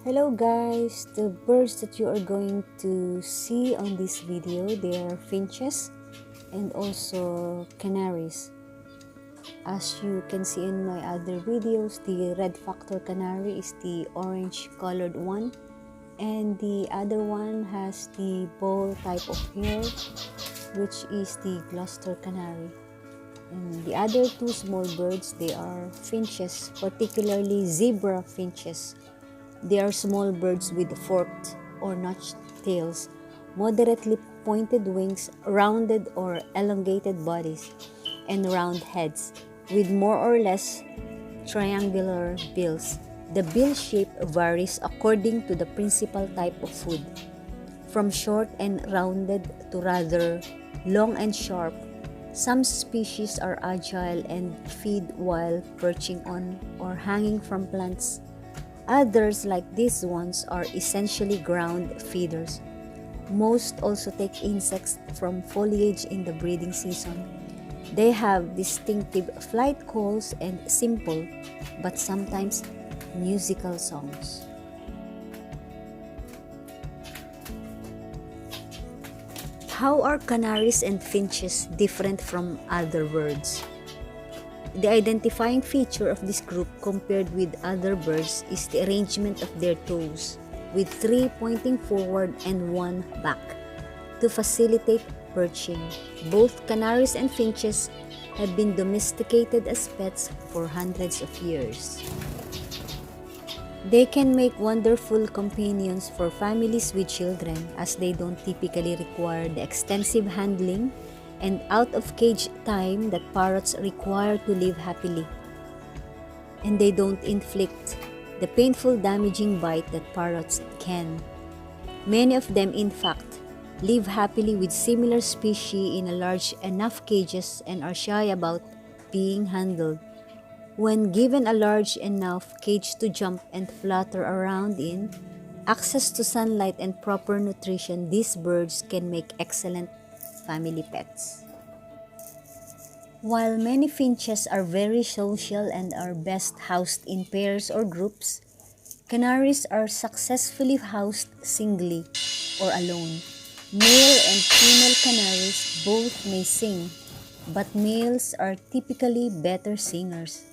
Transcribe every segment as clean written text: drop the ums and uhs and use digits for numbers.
Hello guys, the birds that you are going to see on this video, they are finches and also canaries. As you can see in my other videos, the red factor canary is the orange colored one, and the other one has the bow type of hair, which is the Gloucester canary. And the other two small birds, they are finches, particularly zebra finches. They are small birds with forked or notched tails, moderately pointed wings, rounded or elongated bodies, and round heads, with more or less triangular bills. The bill shape varies according to the principal type of food, from short and rounded to rather long and sharp. Some species are agile and feed while perching on or hanging from plants. Others, like these ones, are essentially ground feeders. Most also take insects from foliage in the breeding season. They have distinctive flight calls and simple, but sometimes musical songs. How are canaries and finches different from other birds? The identifying feature of this group compared with other birds is the arrangement of their toes, with 3 pointing forward and 1 back, to facilitate perching. Both canaries and finches have been domesticated as pets for hundreds of years. They can make wonderful companions for families with children, as they don't typically require the extensive handling and out-of-cage time that parrots require to live happily. And they don't inflict the painful damaging bite that parrots can. Many of them, in fact, live happily with similar species in a large enough cages and are shy about being handled. When given a large enough cage to jump and flutter around in, access to sunlight and proper nutrition, these birds can make excellent family pets. While many finches are very social and are best housed in pairs or groups, canaries are successfully housed singly or alone. Male and female canaries both may sing, but males are typically better singers.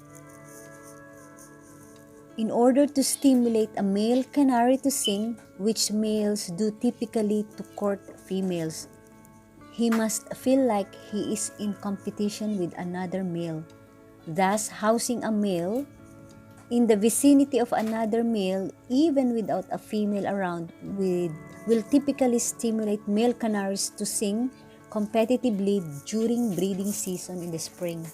In order to stimulate a male canary to sing, which males do typically to court females, he must feel like he is in competition with another male. Thus, housing a male in the vicinity of another male, even without a female around, will typically stimulate male canaries to sing competitively during breeding season in the spring.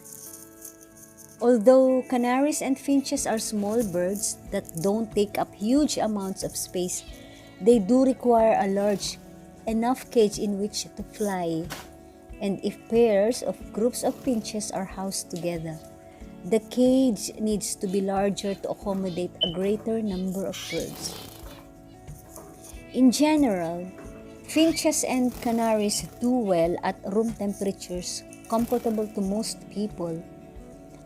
Although canaries and finches are small birds that don't take up huge amounts of space, they do require a large enough cage in which to fly. And if pairs of groups of finches are housed together, the cage needs to be larger to accommodate a greater number of birds. In general, finches and canaries do well at room temperatures comfortable to most people,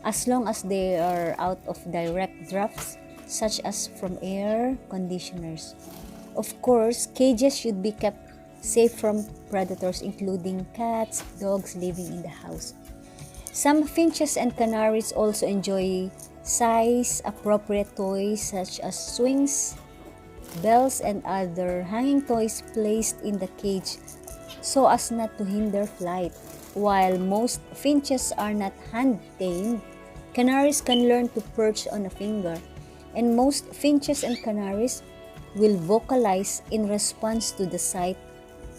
as long as they are out of direct drafts, such as from air conditioners. Of course, cages should be kept safe from predators, including cats, dogs living in the house. Some finches and canaries also enjoy size-appropriate toys such as swings, bells, and other hanging toys placed in the cage so as not to hinder flight. While most finches are not hand-tamed, canaries can learn to perch on a finger, and most finches and canaries will vocalize in response to the sight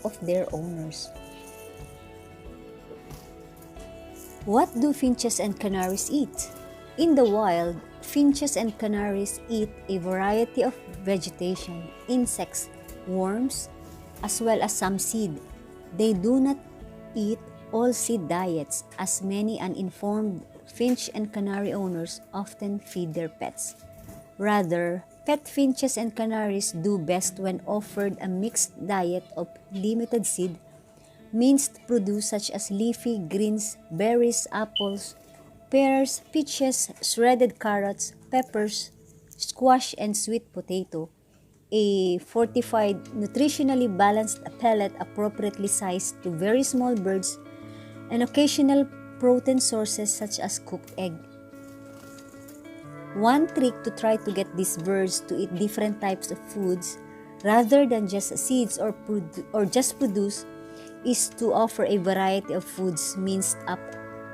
of their owners. What do finches and canaries eat? In the wild, finches and canaries eat a variety of vegetation, insects, worms, as well as some seed. They do not eat all seed diets, as many uninformed finch and canary owners often feed their pets. Rather, pet finches and canaries do best when offered a mixed diet of limited seed, minced produce such as leafy greens, berries, apples, pears, peaches, shredded carrots, peppers, squash, and sweet potato. a fortified, nutritionally balanced pellet appropriately sized to very small birds, and occasional protein sources such as cooked egg. One trick to try to get these birds to eat different types of foods rather than just seeds or just produce is to offer a variety of foods minced up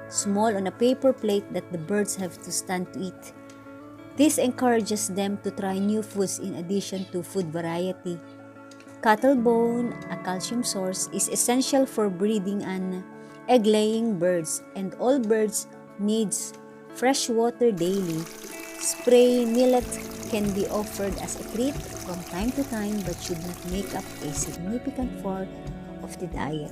small on a paper plate that the birds have to stand to eat. This encourages them to try new foods in addition to food variety. Cattle bone, a calcium source, is essential for breeding and egg-laying birds, and all birds needs fresh water daily. Spray millet can be offered as a treat from time to time but should not make up a significant part of the diet.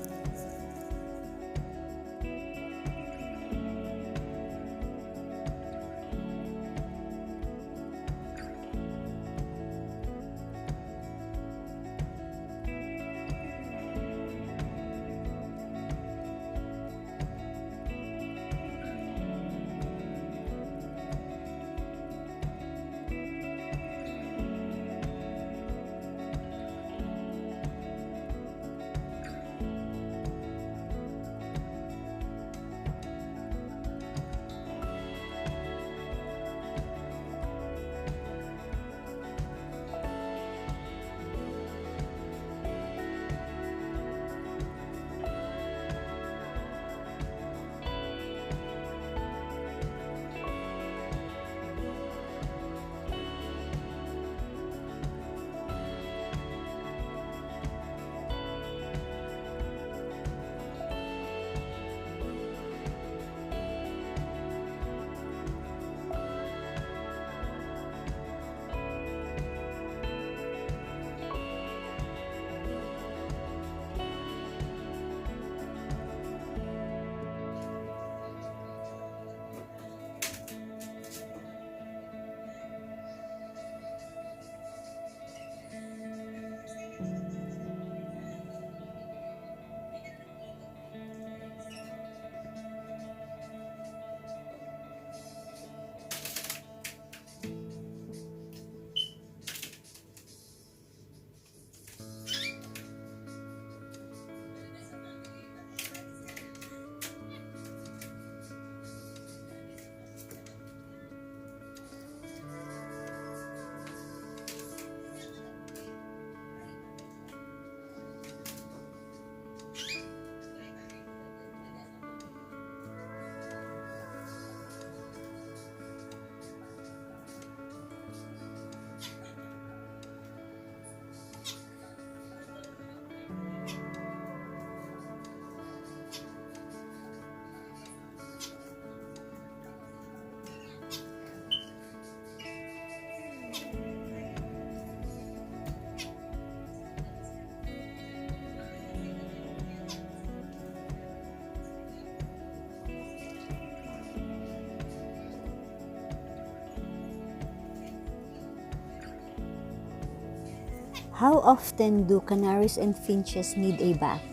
How often do canaries and finches need a bath?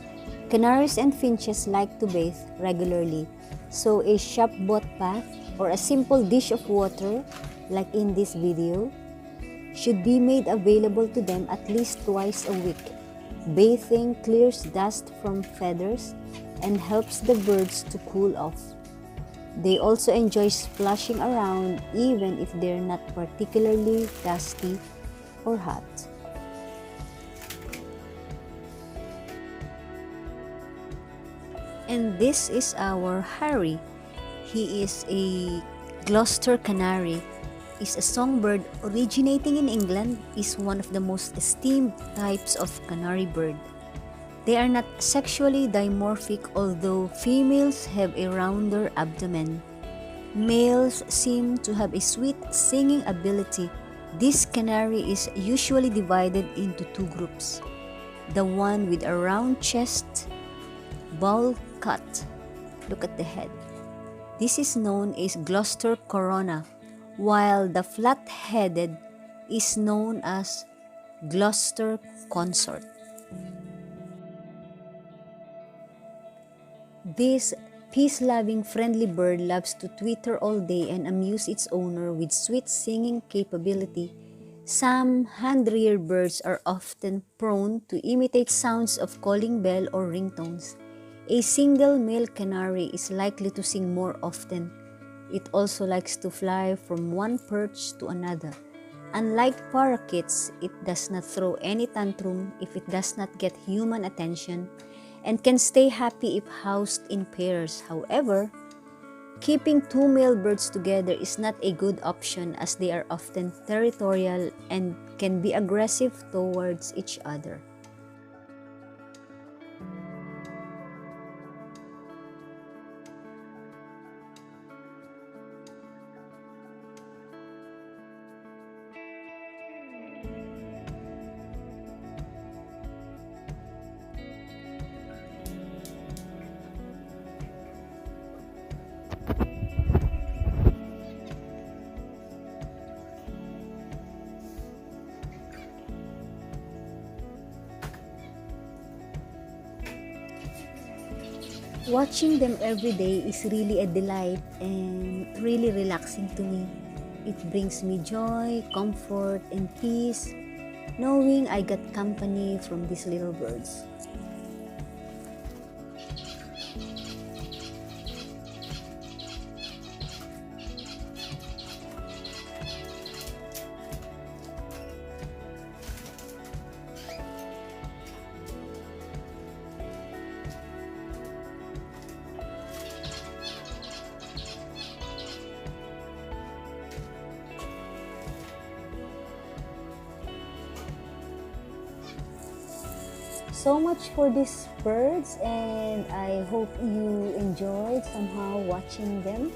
Canaries and finches like to bathe regularly, so a shop-bought bath or a simple dish of water, like in this video, should be made available to them at least twice a week. Bathing clears dust from feathers and helps the birds to cool off. They also enjoy splashing around even if they're not particularly dusty or hot. And this is our Harry. He is a Gloucester canary. Is a songbird originating in England, is one of the most esteemed types of canary bird. They are not sexually dimorphic, although females have a rounder abdomen. Males seem to have a sweet singing ability. This canary is usually divided into two groups. The one with a round chest, bowl cut. Look at the head. This is known as Gloucester corona, while the flat-headed is known as Gloucester consort. This peace-loving, friendly bird loves to twitter all day and amuse its owner with sweet singing capability, Some hand-reared birds are often prone to imitate sounds of calling bell or ringtones. A single male canary is likely to sing more often. It also likes to fly from one perch to another. Unlike parakeets, it does not throw any tantrum if it does not get human attention and can stay happy if housed in pairs. However, keeping two male birds together is not a good option as they are often territorial and can be aggressive towards each other. Watching them every day is really a delight and really relaxing to me. It brings me joy, comfort, and peace, knowing I got company from these little birds. So much for these birds, and I hope you enjoyed somehow watching them,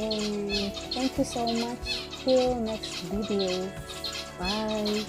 and thank you so much. Till next video. Bye.